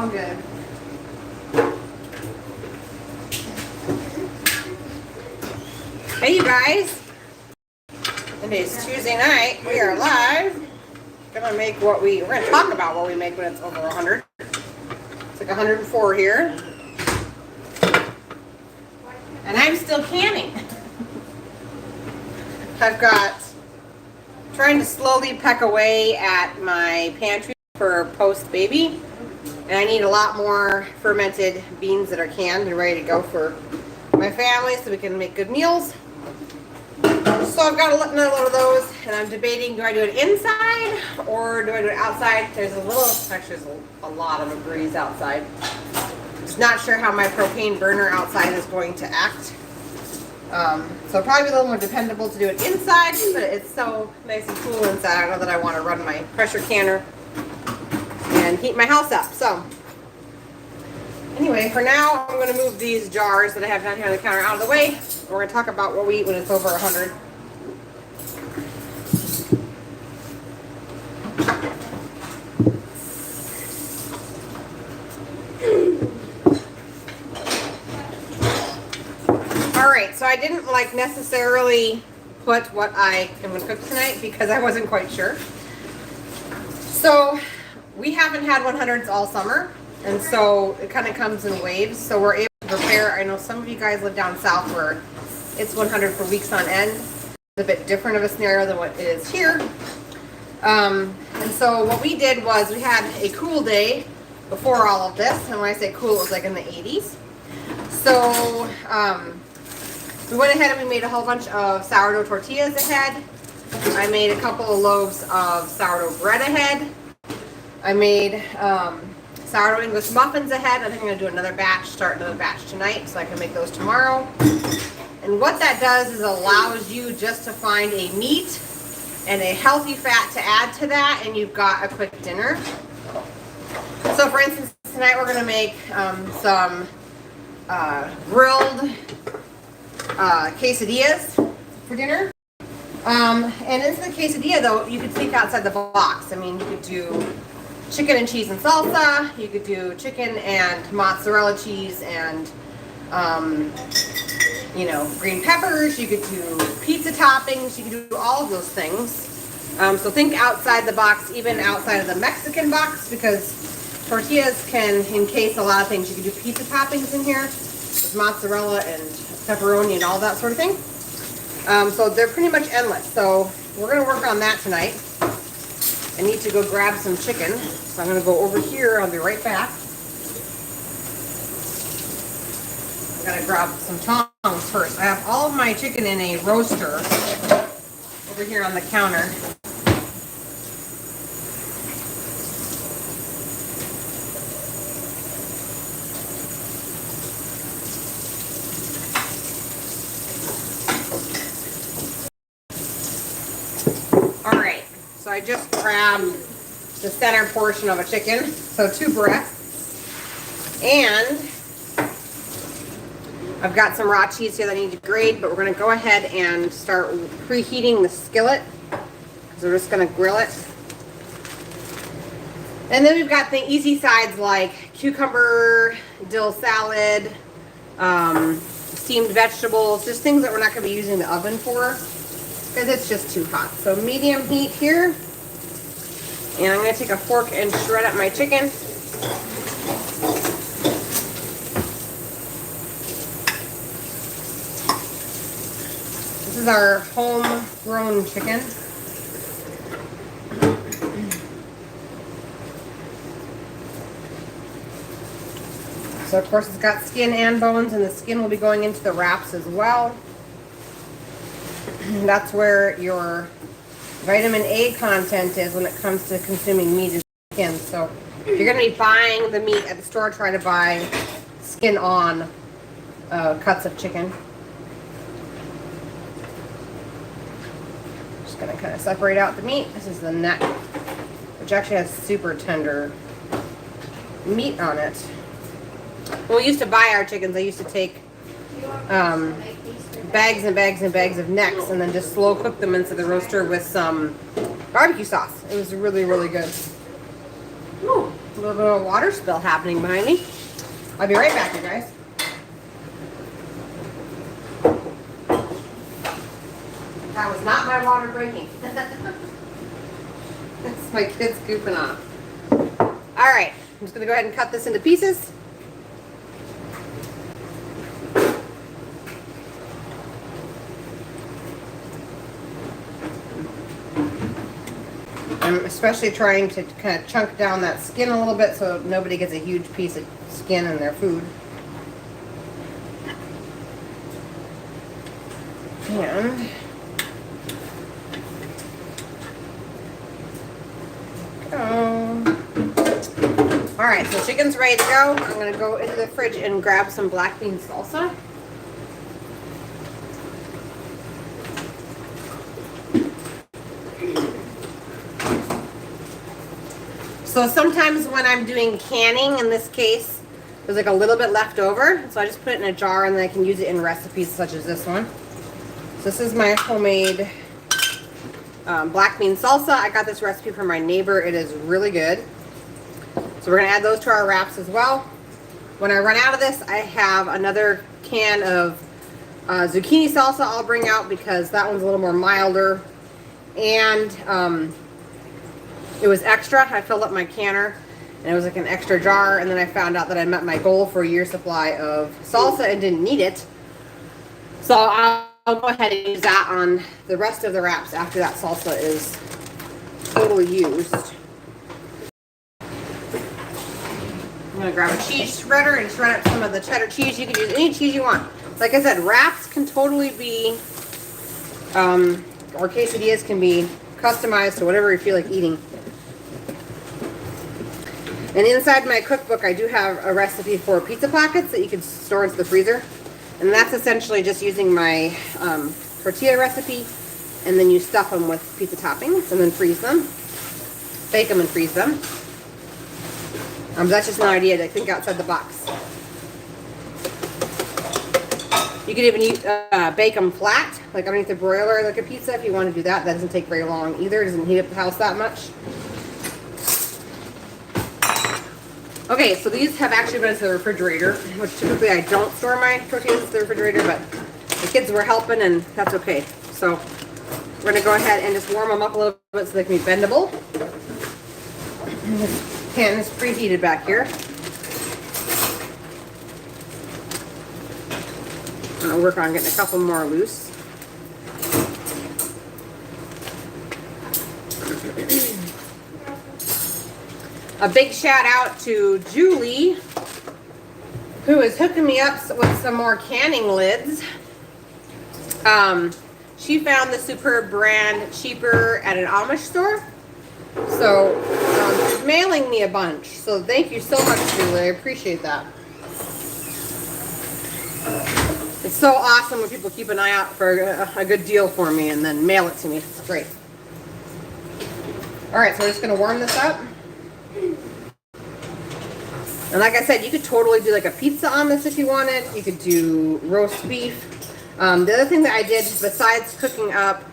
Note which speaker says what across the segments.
Speaker 1: all good. Hey, you guys. Today's Tuesday night. We are live. We're gonna talk about what we make when it's over 100. It's like 104 here. And I'm still canning. I've got trying to slowly peck away at my pantry for post-baby. And I need a lot more fermented beans that are canned and ready to go for my family so we can make good meals. So I've got another load of those, and I'm debating, do I do it inside or do I do it outside? There's a lot of degrees outside. Just not sure how my propane burner outside is going to act. So probably a little more dependable to do it inside, but it's so nice and cool inside. I don't know that I want to run my pressure canner and heat my house up. So anyway, for now, I'm going to move these jars that I have down here on the counter out of the way. We're going to talk about what we eat when it's over 100. Alright, so I didn't necessarily put what I am going to cook tonight because I wasn't quite sure. So we haven't had 100s all summer, and so it kind of comes in waves. So we're able to prepare. I know some of you guys live down south where it's 100 for weeks on end. It's a bit different of a scenario than what it is here. And so what we did was we had a cool day before all of this, and when I say cool, it was like in the 80s. So we went ahead and we made a whole bunch of sourdough tortillas ahead. I made a couple of loaves of sourdough bread ahead. I made sourdough English muffins ahead. I think I'm going to do start another batch tonight so I can make those tomorrow. And what that does is allows you just to find a meat and a healthy fat to add to that, and you've got a quick dinner. So for instance, tonight we're going to make some grilled quesadillas for dinner. And into the quesadilla, though, you could think outside the box. I mean, you could do chicken and cheese and salsa. You could do chicken and mozzarella cheese and, green peppers. You could do pizza toppings. You could do all of those things. So think outside the box, even outside of the Mexican box, because tortillas can encase a lot of things. You could do pizza toppings in here with mozzarella and pepperoni and all that sort of thing. So they're pretty much endless. So we're going to work on that tonight. I need to go grab some chicken. So I'm going to go over here. I'll be right back. I got to grab some tongs first. I have all of my chicken in a roaster over here on the counter. Alright, so I just grabbed the center portion of a chicken, so 2 breasts, and I've got some raw cheese here that I need to grate, but we're going to go ahead and start preheating the skillet, because we're just going to grill it. And then we've got the easy sides like cucumber, dill salad, steamed vegetables, just things that we're not going to be using the oven for, because it's just too hot. So medium heat here. And I'm going to take a fork and shred up my chicken. This is our homegrown chicken. So of course it's got skin and bones, and the skin will be going into the wraps as well. That's where your vitamin A content is when it comes to consuming meat and skin. So if you're going to be buying the meat at the store, try to buy skin on cuts of chicken. Just going to kind of separate out the meat. This is the neck, which actually has super tender meat on it. When we used to buy our chickens, I used to take bags and bags and bags of necks and then just slow cook them into the roaster with some barbecue sauce. It was really, really good. Ooh. A little bit of a water spill happening behind me. I'll be right back, you guys. That was not my water breaking. That's my kids goofing off. All right, I'm just gonna go ahead and cut this into pieces. I'm especially trying to kind of chunk down that skin a little bit so nobody gets a huge piece of skin in their food. And all right, so chicken's ready to go. I'm gonna go into the fridge and grab some black bean salsa. So sometimes when I'm doing canning, in this case, there's like a little bit left over. So I just put it in a jar and then I can use it in recipes such as this one. So this is my homemade black bean salsa. I got this recipe from my neighbor. It is really good. So we're gonna add those to our wraps as well. When I run out of this, I have another can of zucchini salsa I'll bring out because that one's a little more milder. And it was extra. I filled up my canner and it was like an extra jar, and then I found out that I met my goal for a year's supply of salsa and didn't need it. So I'll go ahead and use that on the rest of the wraps after that salsa is totally used. I'm gonna grab a cheese shredder and shred up some of the cheddar cheese. You can use any cheese you want. Like I said, wraps can totally be, or quesadillas can be customized to whatever you feel like eating. And inside my cookbook, I do have a recipe for pizza pockets that you can store into the freezer. And that's essentially just using my tortilla recipe, and then you stuff them with pizza toppings and then freeze them. Bake them and freeze them. That's just an idea to think outside the box. You could even bake them flat, like underneath the broiler, like a pizza, if you want to do that. That doesn't take very long either. It doesn't heat up the house that much. Okay, so these have actually been to the refrigerator, which typically I don't store my tortillas in the refrigerator, but the kids were helping and that's okay. So we're gonna go ahead and just warm them up a little bit so they can be bendable. This pan is preheated back here. I'm gonna work on getting a couple more loose. A big shout out to Julie, who is hooking me up with some more canning lids. She found the Superb brand cheaper at an Amish store. So she's mailing me a bunch. So thank you so much, Julie. I appreciate that. It's so awesome when people keep an eye out for a good deal for me and then mail it to me. It's great. All right, so we're just going to warm this up. And like I said, you could totally do like a pizza on this if you wanted. You could do roast beef. The other thing that I did, besides cooking up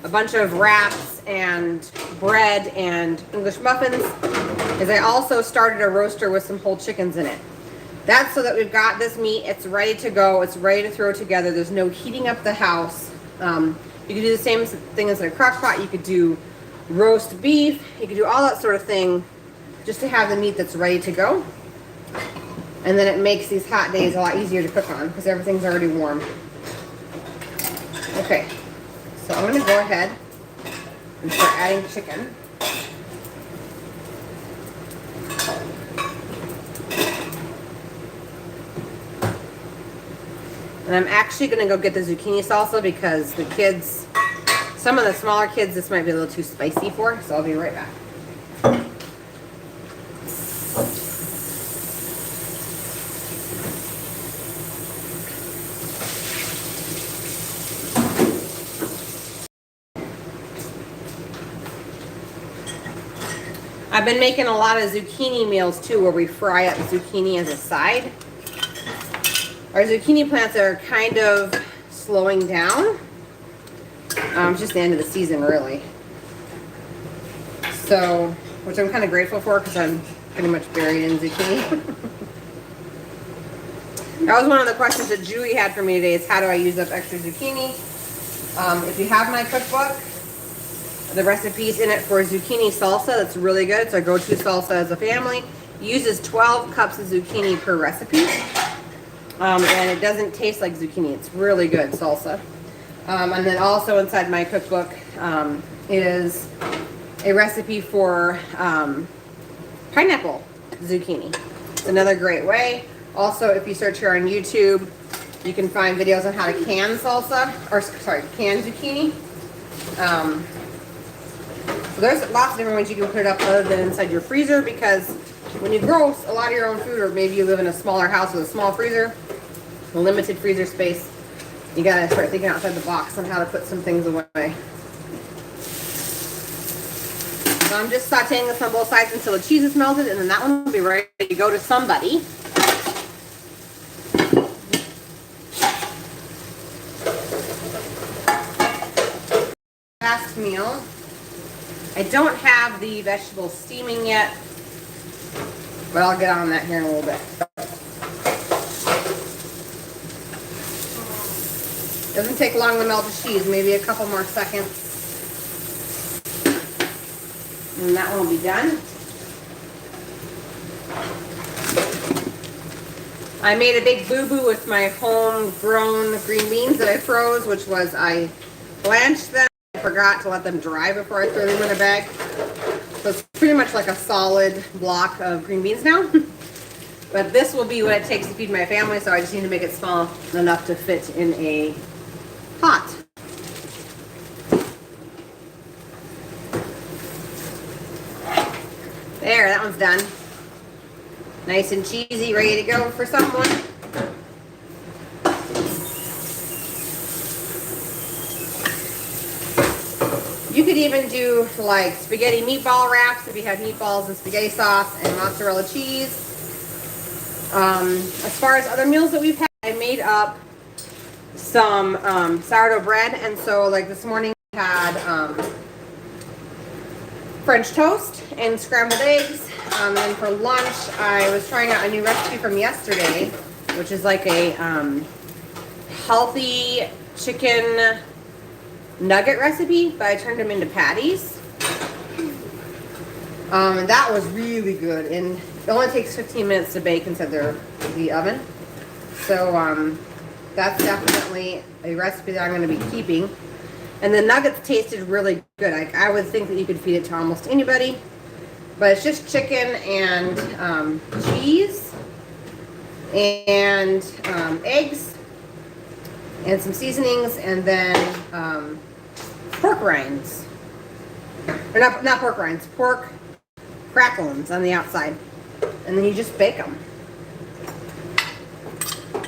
Speaker 1: a bunch of wraps and bread and English muffins, is I also started a roaster with some whole chickens in it. That's so that we've got this meat, it's ready to go, it's ready to throw together. There's no heating up the house. You could do the same thing as a crock pot. You could do roast beef. You could do all that sort of thing just to have the meat that's ready to go. And then it makes these hot days a lot easier to cook on because everything's already warm. Okay, so I'm going to go ahead and start adding chicken. And I'm actually going to go get the zucchini salsa because the kids, some of the smaller kids, this might be a little too spicy for, so I'll be right back. I've been making a lot of zucchini meals too, where we fry up zucchini as a side. Our zucchini plants are kind of slowing down. It's just the end of the season, really. So, which I'm kind of grateful for because I'm pretty much buried in zucchini. That was one of the questions that Julie had for me today, is how do I use up extra zucchini? If you have my cookbook, the recipe's in it for zucchini salsa. That's really good. It's our go-to salsa as a family. It uses 12 cups of zucchini per recipe. And it doesn't taste like zucchini. It's really good salsa. And then also inside my cookbook is a recipe for pineapple zucchini. It's another great way. Also, if you search here on YouTube, you can find videos on how to can salsa, or sorry, can zucchini. So there's lots of different ways you can put it up other than inside your freezer, because when you grow a lot of your own food, or maybe you live in a smaller house with a small freezer, a limited freezer space, you gotta start thinking outside the box on how to put some things away. So I'm just sauteing this on both sides until the cheese is melted, and then that one will be ready to go to somebody. Last meal. I don't have the vegetables steaming yet, but I'll get on that here in a little bit. Doesn't take long to melt the cheese, maybe a couple more seconds. And that one will be done. I made a big boo-boo with my homegrown green beans that I froze, which was I blanched them. I forgot to let them dry before I threw them in a bag. So it's pretty much like a solid block of green beans now. But this will be what it takes to feed my family, so I just need to make it small enough to fit in a pot. There, that one's done. Nice and cheesy, ready to go for someone. You could even do like spaghetti meatball wraps if you have meatballs and spaghetti sauce and mozzarella cheese. As far as other meals that we've had, I made up some sourdough bread, and so like this morning we had French toast and scrambled eggs. And for lunch, I was trying out a new recipe from yesterday, which is like a healthy chicken nugget recipe, but I turned them into patties. And that was really good, and it only takes 15 minutes to bake inside the oven. So that's definitely a recipe that I'm going to be keeping. And the nuggets tasted really good. I would think that you could feed it to almost anybody, but it's just chicken and cheese and eggs and some seasonings, and then pork rinds, or not pork rinds, pork crackles on the outside, and then you just bake them.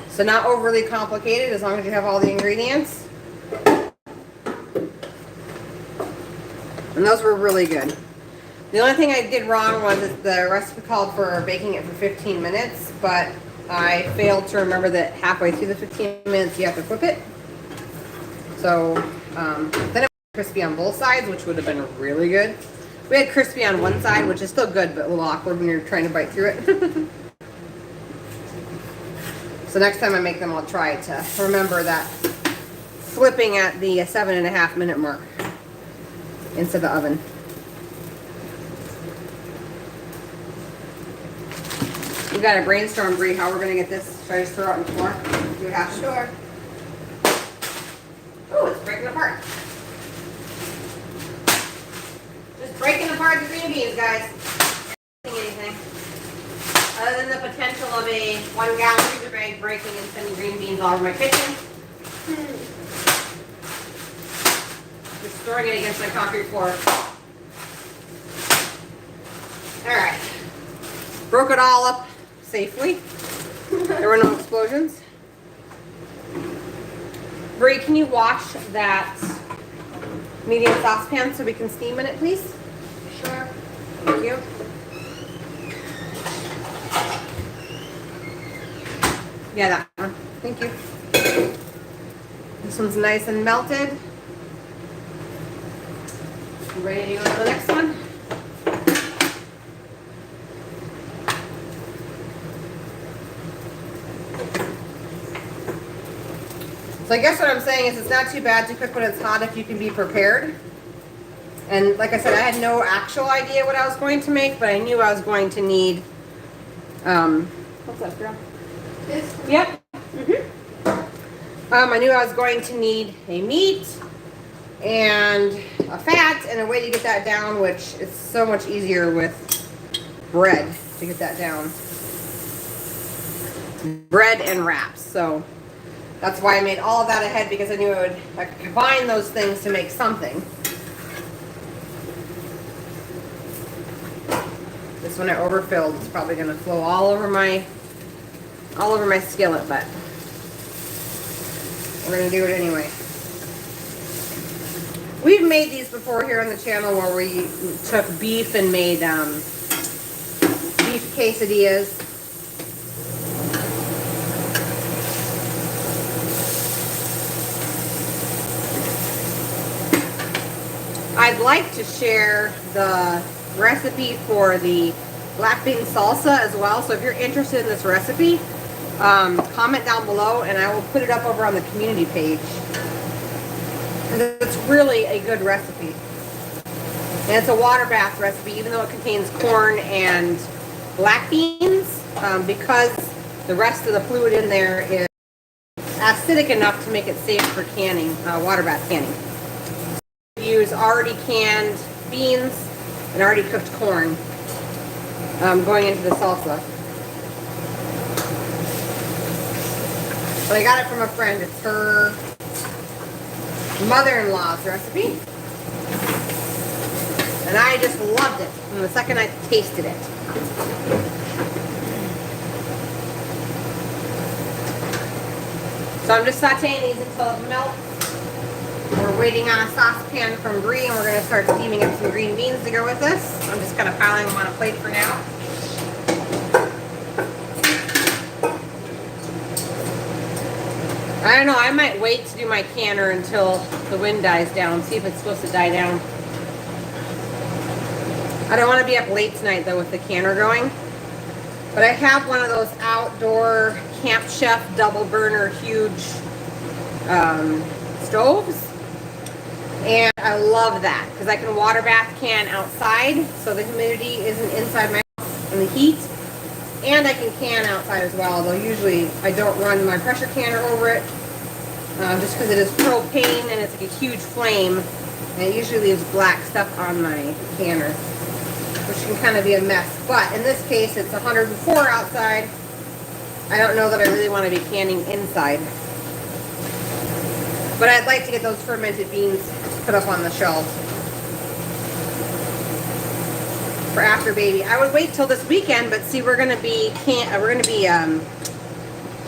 Speaker 1: So not overly complicated, as long as you have all the ingredients. And those were really good. The only thing I did wrong was that the recipe called for baking it for 15 minutes, but I failed to remember that halfway through the 15 minutes you have to flip it. So then it was crispy on both sides, which would have been really good. We had crispy on one side, which is still good, but a little awkward when you're trying to bite through it. So next time I make them, I'll try to remember that flipping at the 7.5 minute mark into the oven. We've got to brainstorm, Bree, how we're going to get this. Should I just throw it on the floor? Do half the door. Oh, it's breaking apart. Just breaking apart the green beans, guys. Anything. Other than the potential of a 1 gallon freezer bag breaking and sending green beans all over my kitchen. Just throwing it against my concrete floor. Alright. Broke it all up safely. There were no explosions. Bree, can you wash that medium saucepan so we can steam in it, please? Sure. Thank you. Yeah, that one. Thank you. This one's nice and melted. Ready to go to the next one? So I guess what I'm saying is it's not too bad to cook when it's hot if you can be prepared. And like I said, I had no actual idea what I was going to make, but I knew I was going to need, what's up, girl? This? Yep. I knew I was going to need a meat and a fat and a way to get that down, which is so much easier with bread to get that down. Bread and wraps. So that's why I made all of that ahead, because I knew I could combine those things to make something. This one I overfilled. It's probably going to flow all over my skillet, but we're going to do it anyway. We've made these before here on the channel where we took beef and made beef quesadillas. I'd like to share the recipe for the black bean salsa as well. So if you're interested in this recipe, comment down below and I will put it up over on the community page. It's really a good recipe. And it's a water bath recipe, even though it contains corn and black beans, because the rest of the fluid in there is acidic enough to make it safe for canning, water bath canning. Use already canned beans and already cooked corn going into the salsa. But I got it from a friend. It's her mother-in-law's recipe. And I just loved it from the second I tasted it. So I'm just sauteing these until it melts. We're waiting on a saucepan from Brie, and we're going to start steaming up some green beans to go with this. I'm just kind of piling them on a plate for now. I don't know, I might wait to do my canner until the wind dies down, see if it's supposed to die down. I don't want to be up late tonight though with the canner going. But I have one of those outdoor Camp Chef double burner huge stoves. And I love that because I can water bath can outside so the humidity isn't inside my house and the heat. And I can can outside as well, though usually I don't run my pressure canner over it just because it is propane and it's like a huge flame. And it usually leaves black stuff on my canner, which can kind of be a mess. But in this case, it's 104 outside. I don't know that I really want to be canning inside. But I'd like to get those fermented beans put up on the shelves for after baby. I would wait till this weekend, but see, we're gonna be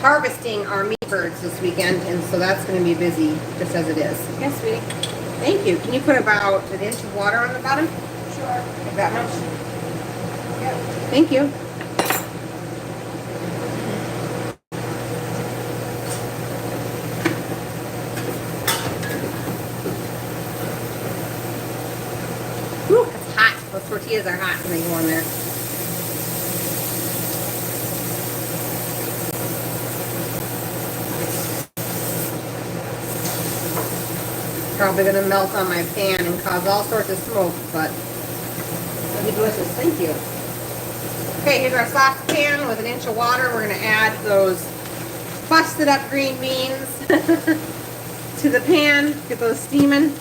Speaker 1: harvesting our meat birds this weekend, and so that's gonna be busy just as it is. Yes, sweetie. Thank you. Can you put about an inch of water on the bottom? Sure. Like that much? Yep. Thank you. Whew, it's hot. Those tortillas are hot when they go in there. Probably going to melt on my pan and cause all sorts of smoke, but it'll be delicious. Thank you. Okay, here's our saucepan with an inch of water. We're going to add those busted up green beans to the pan, get those steaming.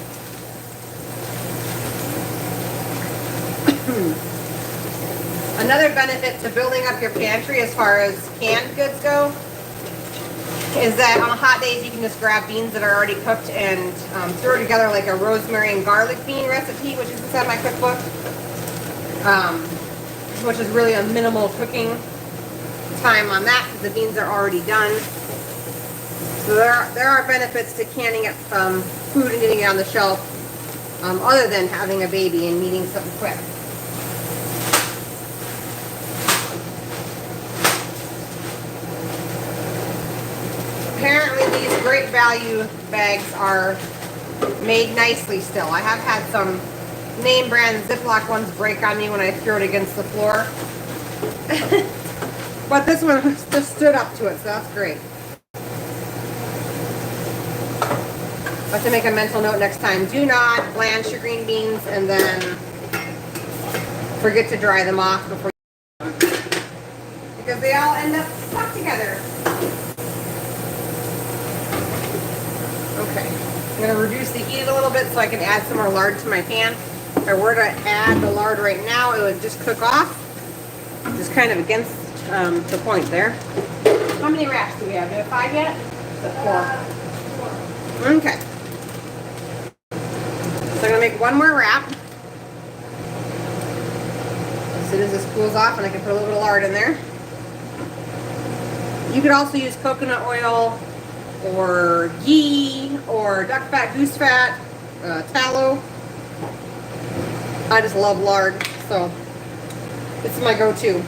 Speaker 1: Another benefit to building up your pantry as far as canned goods go is that on hot days you can just grab beans that are already cooked and throw together like a rosemary and garlic bean recipe, which is inside my cookbook, which is really a minimal cooking time on that because the beans are already done. So there are benefits to canning up food and getting it on the shelf other than having a baby and needing something quick. Apparently these Great Value bags are made nicely still. I have had some name brand Ziploc ones break on me when I throw it against the floor. But this one just stood up to it, so that's great. But to make a mental note next time, do not blanch your green beans and then forget to dry them off before you, because they all end up stuck together. Okay, I'm going to reduce the heat a little bit so I can add some more lard to my pan. If I were to add the lard right now, it would just cook off. Just kind of against the point there. How many wraps do we have? Do we have 5 yet? Four. Okay. So I'm going to make one more wrap. As soon as this cools off, and I can put a little bit of lard in there. You could also use coconut oil or ghee or duck fat, goose fat, tallow. I just love lard, so it's my go-to.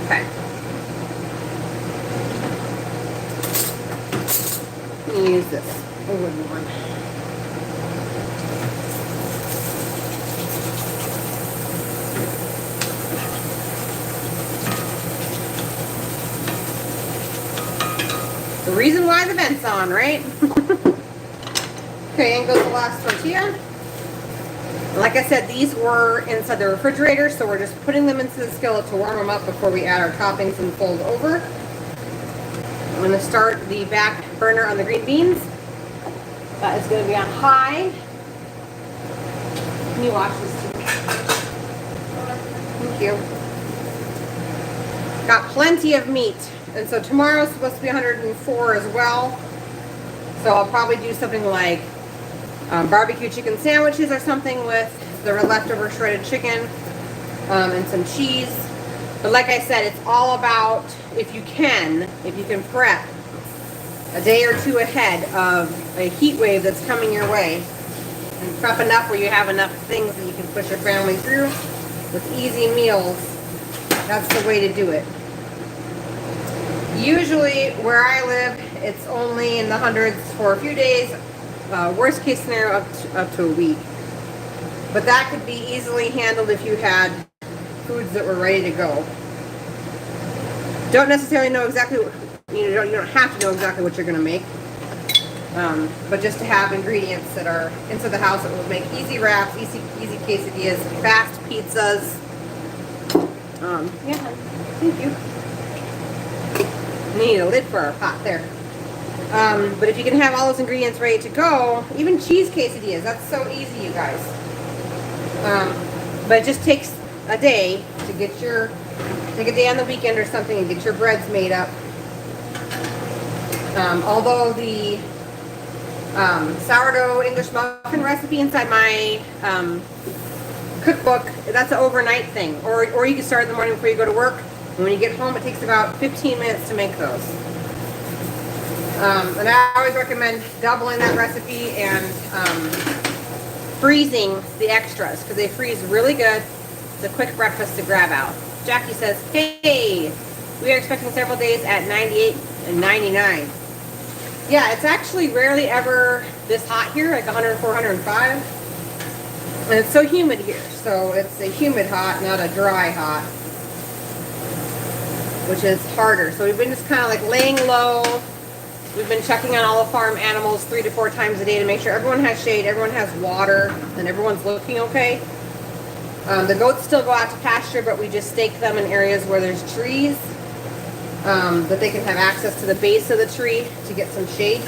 Speaker 1: Okay. Let me use this, a wooden one. The reason why the vent's on, right? Okay, in goes the last tortilla. Like I said, these were inside the refrigerator, so we're just putting them into the skillet to warm them up before we add our toppings and fold over. I'm going to start the back burner on the green beans. That is going to be on high. Can you watch this too? Thank you. Got plenty of meat. And so tomorrow's supposed to be 104 as well. So I'll probably do something like barbecue chicken sandwiches or something with the leftover shredded chicken and some cheese. But like I said, it's all about if you can prep a day or two ahead of a heat wave that's coming your way, and prep enough where you have enough things that you can push your family through with easy meals. That's the way to do it. Usually where I live, it's only in the hundreds for a few days, worst case scenario up to a week. But that could be easily handled if you had foods that were ready to go. Don't necessarily know exactly what, you don't have to know exactly what you're going to make, but just to have ingredients that are into the house that will make easy wraps, easy quesadillas, fast pizzas. Yeah, thank you. Need a lid for our pot there. But if you can have all those ingredients ready to go, even cheese quesadillas, that's so easy, you guys. But it just takes a day to get take a day on the weekend or something and get your breads made up. Although the sourdough English muffin recipe inside my cookbook, that's an overnight thing. Or you can start in the morning before you go to work. And when you get home, it takes about 15 minutes to make those. And I always recommend doubling that recipe and freezing the extras because they freeze really good. It's a quick breakfast to grab out. Jackie says, hey, we are expecting several days at 98 and 99. Yeah, it's actually rarely ever this hot here, like 104, 105. And it's so humid here. So it's a humid hot, not a dry hot, which is harder. So we've been just kind of like laying low. We've been checking on all the farm animals 3 to 4 times a day to make sure everyone has shade, everyone has water, and everyone's looking okay. The goats still go out to pasture, but we just stake them in areas where there's trees, that they can have access to the base of the tree to get some shade.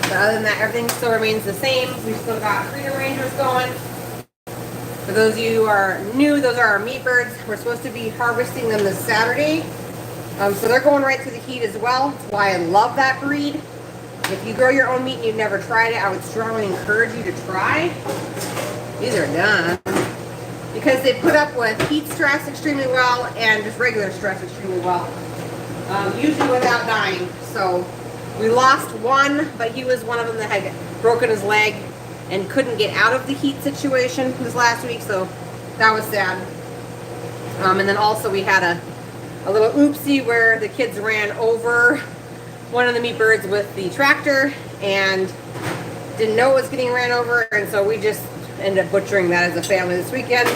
Speaker 1: But other than that, everything still remains the same. We've still got freedom rangers going. For those of you who are new, those are our meat birds. We're supposed to be harvesting them this Saturday. So they're going right through the heat as well. That's why I love that breed. If you grow your own meat and you've never tried it, I would strongly encourage you to try. These are done. Because they put up with heat stress extremely well and just regular stress extremely well. Usually without dying. So we lost one, but he was one of them that had broken his leg and couldn't get out of the heat situation this last week, so that was sad. And then also we had a little oopsie where the kids ran over one of the meat birds with the tractor and didn't know it was getting ran over, and so we just ended up butchering that as a family this weekend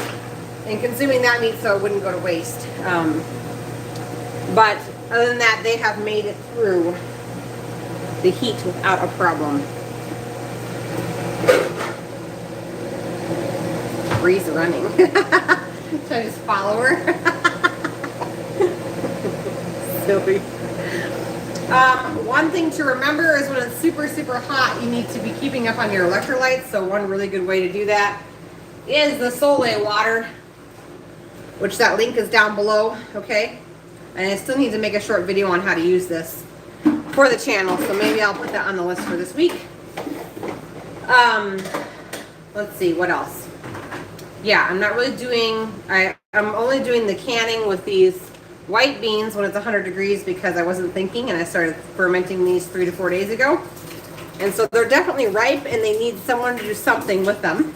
Speaker 1: and consuming that meat so it wouldn't go to waste. But other than that, they have made it through the heat without a problem. Bree's running. Should I just follow her? Silly. One thing to remember is when it's super, super hot, you need to be keeping up on your electrolytes. So one really good way to do that is the Sourdough water, which that link is down below, okay? And I still need to make a short video on how to use this for the channel, so maybe I'll put that on the list for this week. Let's see, what else? Yeah, I'm not really doing, I'm only doing the canning with these white beans when it's 100 degrees because I wasn't thinking, and I started fermenting these 3 to 4 days ago. And so they're definitely ripe and they need someone to do something with them.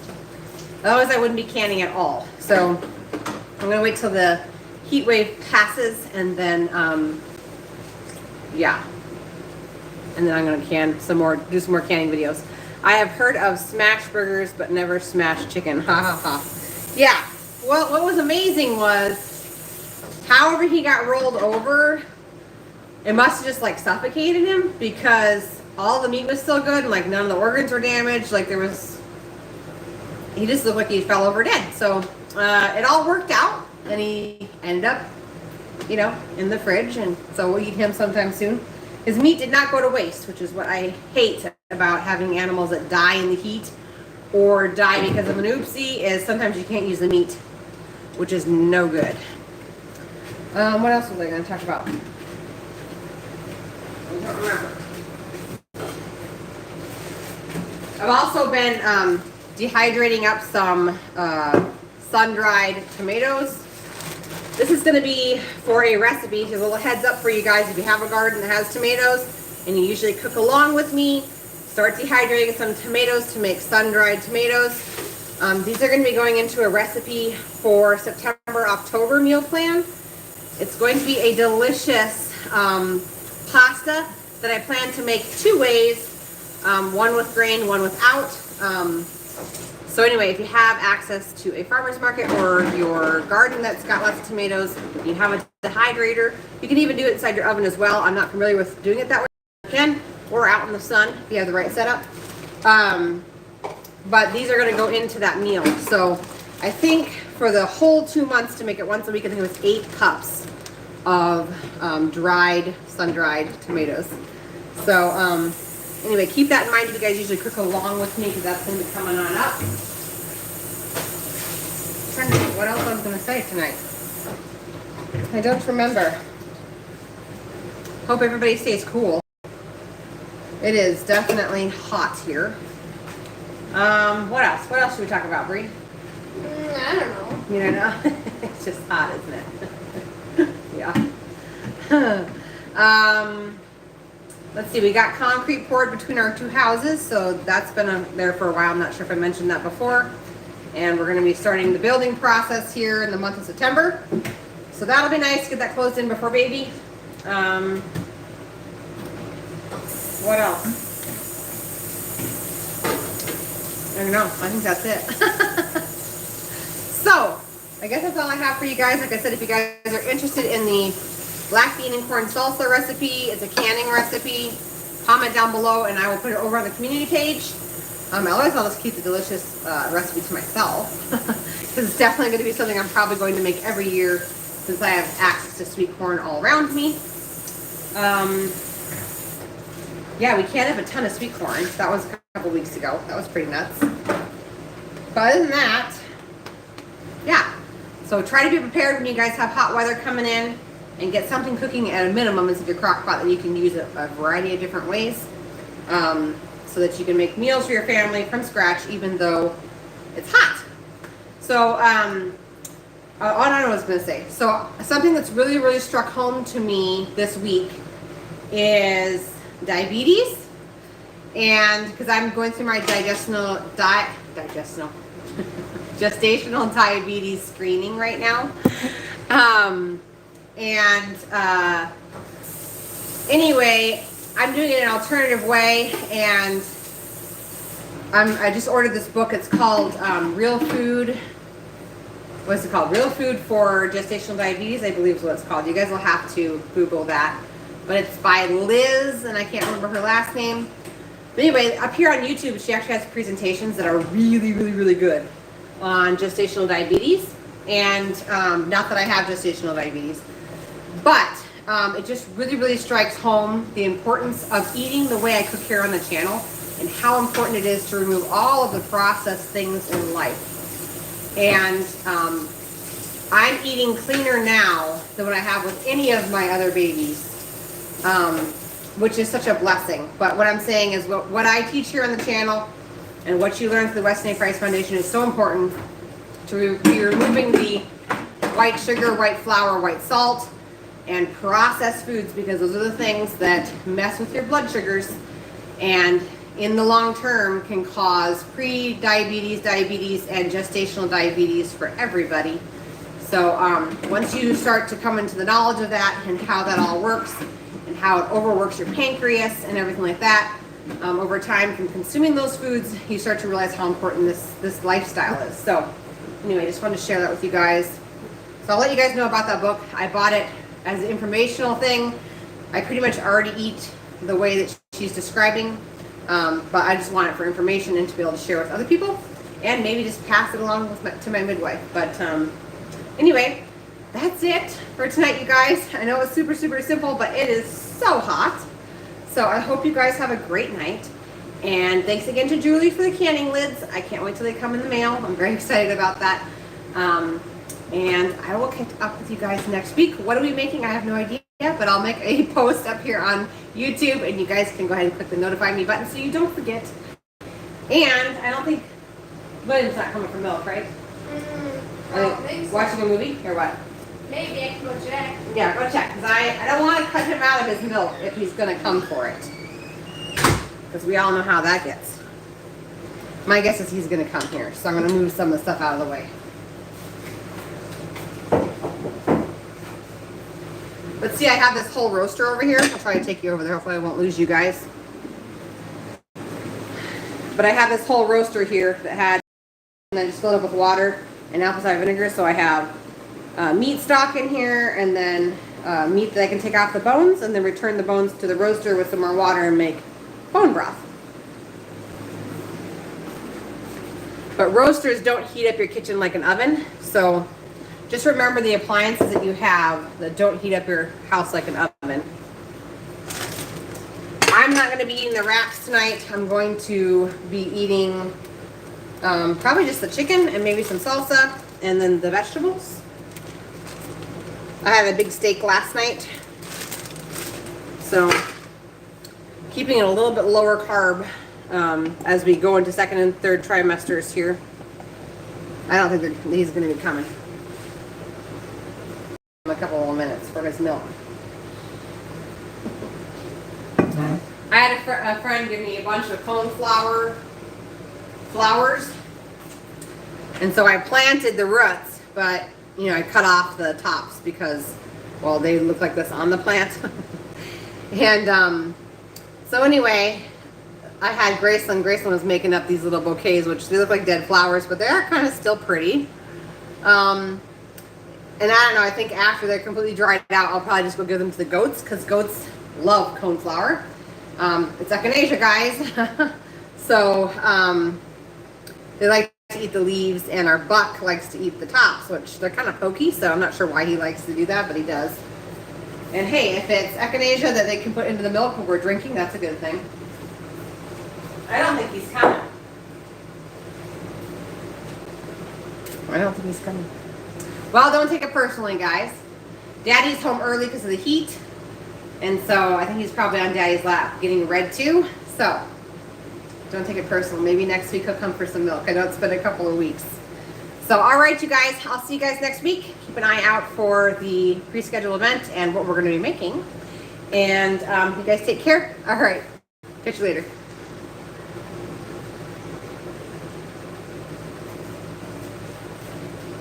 Speaker 1: Otherwise I wouldn't be canning at all. So I'm gonna wait till the heat wave passes and then, yeah. And then I'm gonna can some more, do some more canning videos. I have heard of smash burgers, but never smashed chicken. Ha ha ha. Yeah. Well, what was amazing was, however he got rolled over, it must have just like suffocated him because all the meat was still good and like none of the organs were damaged. Like there was, he just looked like he fell over dead. So it all worked out and he ended up, you know, in the fridge. And so we'll eat him sometime soon. His meat did not go to waste, which is what I hate about having animals that die in the heat or die because of an oopsie, is sometimes you can't use the meat, which is no good. What else was I going to talk about? I don't remember. I've also been dehydrating up some sun-dried tomatoes. This is going to be for a recipe. Here's a little heads up for you guys. If you have a garden that has tomatoes and you usually cook along with me, start dehydrating some tomatoes to make sun-dried tomatoes. These are going to be going into a recipe for September-October meal plan. It's going to be a delicious pasta that I plan to make 2 ways, one with grain, one without. So anyway, if you have access to a farmer's market or your garden that's got lots of tomatoes, you have a dehydrator. You can even do it inside your oven as well. I'm not familiar with doing it that way. You can, or out in the sun if you have the right setup. But these are going to go into that meal. So I think for the whole 2 months to make it once a week, I think it was 8 cups of sun-dried tomatoes. So anyway, keep that in mind if you guys usually cook along with me because that's going to be coming on up. I'm trying to think what else I was going to say tonight. I don't remember. Hope everybody stays cool. It is definitely hot here. What else? What else should we talk about, Bree?
Speaker 2: I don't know.
Speaker 1: You don't know? It's just hot, isn't it? Yeah. Let's see, we got concrete poured between our 2 houses, so that's been there for a while. I'm not sure if I mentioned that before. And we're going to be starting the building process here in the month of September. So that'll be nice to get that closed in before baby. What else? I don't know. I think that's it. So, I guess that's all I have for you guys. Like I said, if you guys are interested in the black bean and corn salsa recipe, it's a canning recipe, comment down below and I will put it over on the community page. Otherwise, I'll just keep the delicious recipe to myself because it's definitely going to be something I'm probably going to make every year since I have access to sweet corn all around me. Yeah, we can't have a ton of sweet corn. That was a couple weeks ago. That was pretty nuts. But other than that, yeah. So try to be prepared when you guys have hot weather coming in and get something cooking at a minimum inside your crock pot that you can use a variety of different ways. So that you can make meals for your family from scratch even though it's hot. So, I don't know what I was going to say. So something that's really, really struck home to me this week is diabetes. And because I'm going through my gestational diabetes screening right now. Anyway, I'm doing it in an alternative way, and I just ordered this book. It's called Real Food. what's it called? Real Food for Gestational Diabetes, I believe is what it's called. You guys will have to Google that. But it's by Liz, and I can't remember her last name. But anyway, up here on YouTube, she actually has presentations that are really, really, really good on gestational diabetes. And not that I have gestational diabetes, but it just really, really strikes home the importance of eating the way I cook here on the channel and how important it is to remove all of the processed things in life. And I'm eating cleaner now than what I have with any of my other babies, which is such a blessing. But what I'm saying is what I teach here on the channel and what you learn through the Weston A. Price Foundation is so important to be removing the white sugar, white flour, white salt, and processed foods, because those are the things that mess with your blood sugars and in the long term can cause pre-diabetes, diabetes, and gestational diabetes for everybody. So once you start to come into the knowledge of that and how that all works and how it overworks your pancreas and everything like that, over time from consuming those foods, you start to realize how important this lifestyle is. So anyway, I just wanted to share that with you guys. So I'll let you guys know about that book. I bought it as an informational thing. I pretty much already eat the way that she's describing, but I just want it for information and to be able to share with other people and maybe just pass it along to my midwife. But anyway, that's it for tonight, you guys. I know it's super, super simple, but it is so hot. So I hope you guys have a great night. And thanks again to Julie for the canning lids. I can't wait till they come in the mail. I'm very excited about that. And I will catch up with you guys next week. What are we making? I have no idea, but I'll make a post up here on YouTube, and you guys can go ahead and click the notify me button so you don't forget. And I don't think William's not coming for milk, right?
Speaker 2: Maybe so.
Speaker 1: Watching a movie or what?
Speaker 2: Maybe I can go check.
Speaker 1: Yeah, go check, because I don't want to cut him out of his milk if he's going to come for it. Because we all know how that gets. My guess is he's going to come here, so I'm going to move some of the stuff out of the way. But see, I have this whole roaster over here. I'll try to take you over there. Hopefully I won't lose you guys. But I have this whole roaster here that had, and then just filled up with water and apple cider vinegar. So I have meat stock in here, and then meat that I can take off the bones, and then return the bones to the roaster with some more water and make bone broth. But roasters don't heat up your kitchen like an oven, so just remember the appliances that you have that don't heat up your house like an oven. I'm not going to be eating the wraps tonight. I'm going to be eating probably just the chicken and maybe some salsa and then the vegetables. I had a big steak last night, so keeping it a little bit lower carb as we go into second and third trimesters here. I don't think he's going to be coming. A couple of minutes for his milk. I had a friend give me a bunch of cone flowers, and so I planted the roots, but you know, I cut off the tops because, well, they look like this on the plant. And so anyway, I had Graceland. Graceland was making up these little bouquets, which they look like dead flowers, but they are kind of still pretty. And I don't know, I think after they're completely dried out, I'll probably just go give them to the goats, because goats love cone flour. It's echinacea, guys. So they like to eat the leaves, and our buck likes to eat the tops, which they're kind of pokey, so I'm not sure why he likes to do that, but he does. And hey, if it's echinacea that they can put into the milk when we're drinking, that's a good thing. I don't think he's coming. I don't think he's coming. Well, don't take it personally, guys. Daddy's home early because of the heat. And so I think he's probably on Daddy's lap getting red too. So don't take it personal. Maybe next week he'll come for some milk. I know it's been a couple of weeks. So, all right, you guys. I'll see you guys next week. Keep an eye out for the pre-scheduled event and what we're going to be making. And you guys take care. All right. Catch you later.